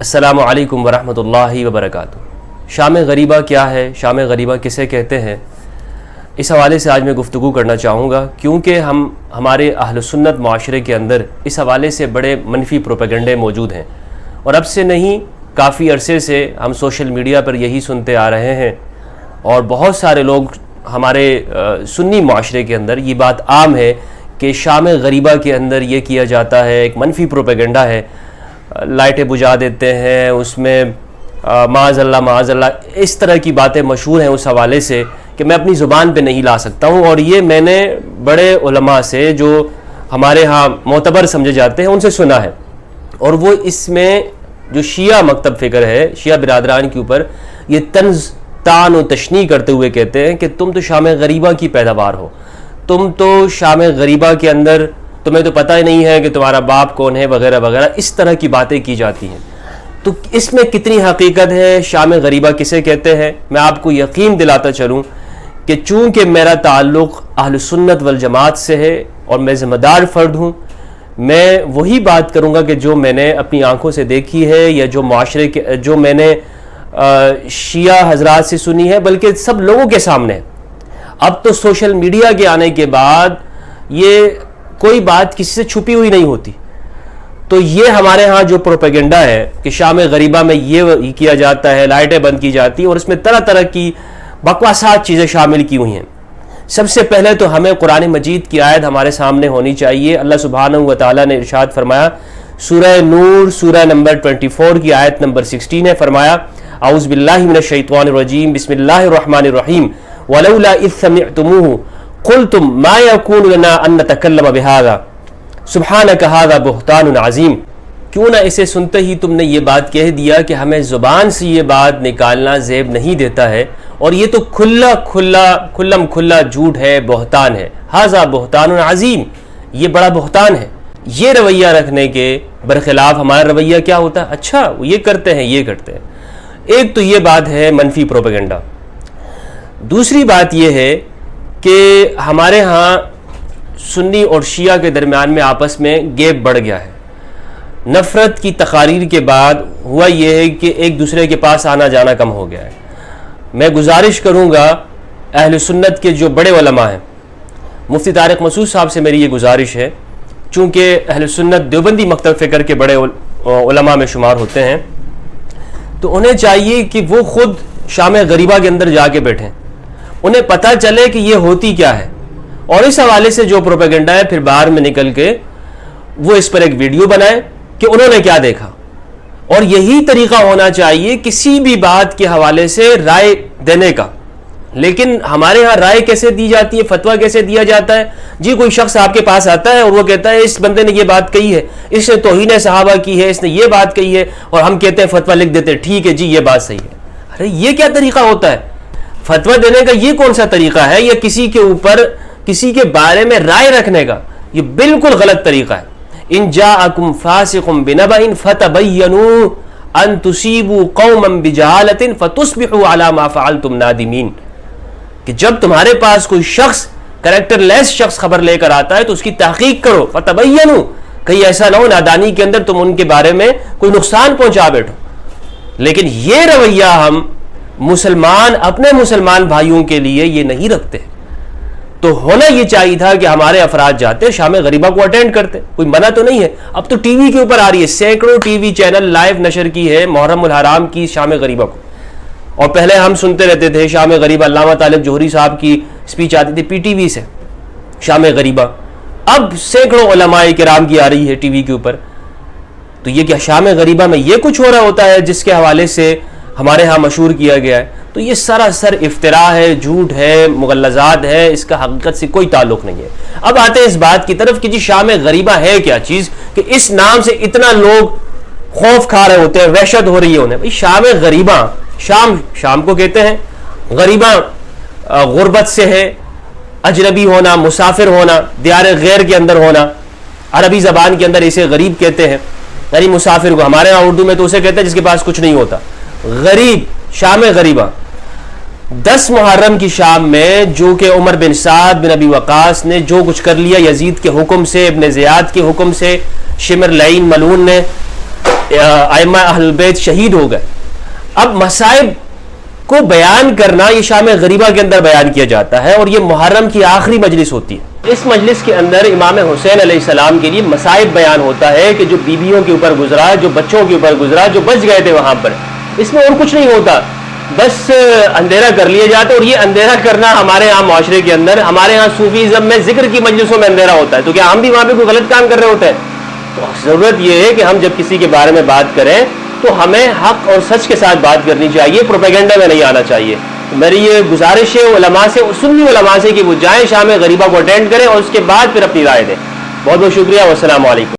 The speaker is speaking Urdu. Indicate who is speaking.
Speaker 1: السلام علیکم ورحمۃ اللہ وبرکاتہ۔ شام غریبہ کیا ہے، شام غریبہ کسے کہتے ہیں، اس حوالے سے آج میں گفتگو کرنا چاہوں گا، کیونکہ ہمارے اہل سنت معاشرے کے اندر اس حوالے سے بڑے منفی پروپیگنڈے موجود ہیں، اور اب سے نہیں کافی عرصے سے ہم سوشل میڈیا پر یہی سنتے آ رہے ہیں، اور بہت سارے لوگ ہمارے سنی معاشرے کے اندر یہ بات عام ہے کہ شام غریبہ کے اندر یہ کیا جاتا ہے، ایک منفی پروپیگنڈا ہے، لائٹیں بجھا دیتے ہیں، اس میں معاذ اللہ اس طرح کی باتیں مشہور ہیں اس حوالے سے کہ میں اپنی زبان پہ نہیں لا سکتا ہوں، اور یہ میں نے بڑے علماء سے جو ہمارے ہاں معتبر سمجھے جاتے ہیں ان سے سنا ہے، اور وہ اس میں جو شیعہ مکتب فکر ہے، شیعہ برادران کے اوپر یہ طنز طعن و تشنیع کرتے ہوئے کہتے ہیں کہ تم تو شام غریبہ کی پیداوار ہو، تم تو شام غریبہ کے اندر تمہیں تو پتہ ہی نہیں ہے کہ تمہارا باپ کون ہے وغیرہ وغیرہ، اس طرح کی باتیں کی جاتی ہیں۔ تو اس میں کتنی حقیقت ہے، شام غریبہ کسے کہتے ہیں؟ میں آپ کو یقین دلاتا چلوں کہ چونکہ میرا تعلق اہل سنت والجماعت سے ہے اور میں ذمہ دار فرد ہوں، میں وہی بات کروں گا کہ جو میں نے اپنی آنکھوں سے دیکھی ہے، یا جو معاشرے کے جو میں نے شیعہ حضرات سے سنی ہے، بلکہ سب لوگوں کے سامنے ہے۔ اب تو سوشل میڈیا کے آنے کے بعد یہ کوئی بات کسی سے چھپی ہوئی نہیں ہوتی، تو یہ ہمارے ہاں جو پروپیگنڈا ہے کہ شام غریبہ میں یہ کیا جاتا ہے، لائٹیں بند کی جاتی ہیں، اور اس میں طرح طرح کی بکواسات چیزیں شامل کی ہوئی ہیں۔ سب سے پہلے تو ہمیں قرآن مجید کی آیت ہمارے سامنے ہونی چاہیے۔ اللہ سبحانہ و تعالیٰ نے ارشاد فرمایا، سورہ نور سورہ نمبر 24 کی آیت نمبر 16 ہے، فرمایا اعوذ باللہ من الشیطان الرجیم بسم اللہ الرحمن الرحیم ولولا اذ سمعتموہ قلتم ما یکون لنا ان نتکلم بہذا سبحانک ھذا بہتان عظیم۔ کیوں نہ اسے سنتے ہی تم نے یہ بات کہہ دیا کہ ہمیں زبان سے یہ بات نکالنا زیب نہیں دیتا ہے، اور یہ تو کھلم کھلا جھوٹ ہے، بہتان ہے، ھذا بہتان عظیم، یہ بڑا بہتان ہے۔ یہ رویہ رکھنے کے برخلاف ہمارا رویہ کیا ہوتا ہے؟ اچھا وہ یہ کرتے ہیں، یہ کرتے ہیں۔ ایک تو یہ بات ہے منفی پروپیگنڈا۔ دوسری بات یہ ہے کہ ہمارے ہاں سنی اور شیعہ کے درمیان میں آپس میں گیپ بڑھ گیا ہے۔ نفرت کی تقاریر کے بعد ہوا یہ ہے کہ ایک دوسرے کے پاس آنا جانا کم ہو گیا ہے۔ میں گزارش کروں گا اہل سنت کے جو بڑے علماء ہیں، مفتی طارق مسعود صاحب سے میری یہ گزارش ہے، چونکہ اہل سنت دیوبندی مکتب فکر کے بڑے علماء میں شمار ہوتے ہیں، تو انہیں چاہیے کہ وہ خود شام غریبہ کے اندر جا کے بیٹھیں، انہیں پتہ چلے کہ یہ ہوتی کیا ہے، اور اس حوالے سے جو پروپیگنڈا ہے پھر باہر میں نکل کے وہ اس پر ایک ویڈیو بنائیں کہ انہوں نے کیا دیکھا۔ اور یہی طریقہ ہونا چاہیے کسی بھی بات کے حوالے سے رائے دینے کا۔ لیکن ہمارے ہاں رائے کیسے دی جاتی ہے، فتویٰ کیسے دیا جاتا ہے؟ جی کوئی شخص آپ کے پاس آتا ہے اور وہ کہتا ہے اس بندے نے یہ بات کہی ہے، اس نے توہین صحابہ کی ہے، اس نے یہ بات کہی ہے، اور ہم کہتے ہیں فتویٰ لکھ دیتے ہیں، ٹھیک ہے جی یہ بات صحیح ہے۔ ارے یہ کیا طریقہ ہوتا ہے؟ فتویٰ دینے کا یہ کون سا طریقہ ہے؟ یا کسی کے اوپر کسی کے بارے میں رائے رکھنے کا؟ یہ بالکل غلط طریقہ ہے۔ ان جاءکم فاسق بنبأ فتبینوا ان تصیبوا قوما بجہالۃ فتصبحوا علی ما فعلتم نادمین، کہ جب تمہارے پاس کوئی شخص کریکٹر لیس شخص خبر لے کر آتا ہے تو اس کی تحقیق کرو، فتبینوا، کہیں ایسا نہ ہو نادانی کے اندر تم ان کے بارے میں کوئی نقصان پہنچا بیٹھو۔ لیکن یہ رویہ ہم مسلمان اپنے مسلمان بھائیوں کے لیے یہ نہیں رکھتے، تو ہونا یہ چاہیے تھا کہ ہمارے افراد جاتے شام غریبہ کو اٹینڈ کرتے، کوئی منع تو نہیں ہے۔ اب تو ٹی وی کے اوپر آ رہی ہے، سینکڑوں ٹی وی چینل لائیو نشر کی ہے محرم الحرام کی شام غریبہ کو، اور پہلے ہم سنتے رہتے تھے شام غریبہ، علامہ طالب جوہری صاحب کی سپیچ آتی تھی پی ٹی وی سے شام غریبہ، اب سینکڑوں علماء کرام کی آ رہی ہے ٹی وی کے اوپر۔ تو یہ کہ شام غریبہ میں یہ کچھ ہو رہا ہوتا ہے جس کے حوالے سے ہمارے ہاں مشہور کیا گیا ہے، تو یہ سراسر افتراء ہے، جھوٹ ہے، مغلظات ہے، اس کا حقیقت سے کوئی تعلق نہیں ہے۔ اب آتے ہیں اس بات کی طرف کہ جی شام غریبہ ہے کیا چیز کہ اس نام سے اتنا لوگ خوف کھا رہے ہوتے ہیں، وحشت ہو رہی ہے انہیں۔ شام غریبہ، شام کو کہتے ہیں، غریبہ غربت سے ہے، اجنبی ہونا، مسافر ہونا، دیار غیر کے اندر ہونا، عربی زبان کے اندر اسے غریب کہتے ہیں، یعنی مسافر کو۔ ہمارے ہاں اردو میں تو اسے کہتے ہیں جس کے پاس کچھ نہیں ہوتا، غریب، شام غریبہ۔ 10 محرم کی شام میں جو کہ عمر بن سعد بن ابی وقاص نے جو کچھ کر لیا یزید کے حکم سے، ابن زیاد کے حکم سے، شمر لعین ملعون نے، ائمہ اہل بیت شہید ہو گئے. اب مصائب کو بیان کرنا یہ شام غریبہ کے اندر بیان کیا جاتا ہے، اور یہ محرم کی آخری مجلس ہوتی ہے. اس مجلس کے اندر امام حسین علیہ السلام کے لیے مصائب بیان ہوتا ہے کہ جو بیویوں کے اوپر گزرا، جو بچوں کے اوپر گزرا، جو بچ گئے تھے وہاں پر. اس میں اور کچھ نہیں ہوتا، بس اندھیرا کر لیا جاتا ہے. اور یہ اندھیرا کرنا ہمارے یہاں معاشرے کے اندر، ہمارے یہاں صوفیزم میں ذکر کی مجلسوں میں اندھیرا ہوتا ہے. تو کیا ہم بھی وہاں پہ کوئی غلط کام کر رہے ہوتے ہیں؟ تو ضرورت یہ ہے کہ ہم جب کسی کے بارے میں بات کریں تو ہمیں حق اور سچ کے ساتھ بات کرنی چاہیے، پروپیگنڈا میں نہیں آنا چاہیے. میری یہ گزارش ہے علماء سے، سنی علماء سے، کہ وہ جائیں شام غریبہ کو اٹینڈ کریں اور اس کے بعد پھر اپنی رائے دیں. بہت بہت شکریہ، والسلام علیکم.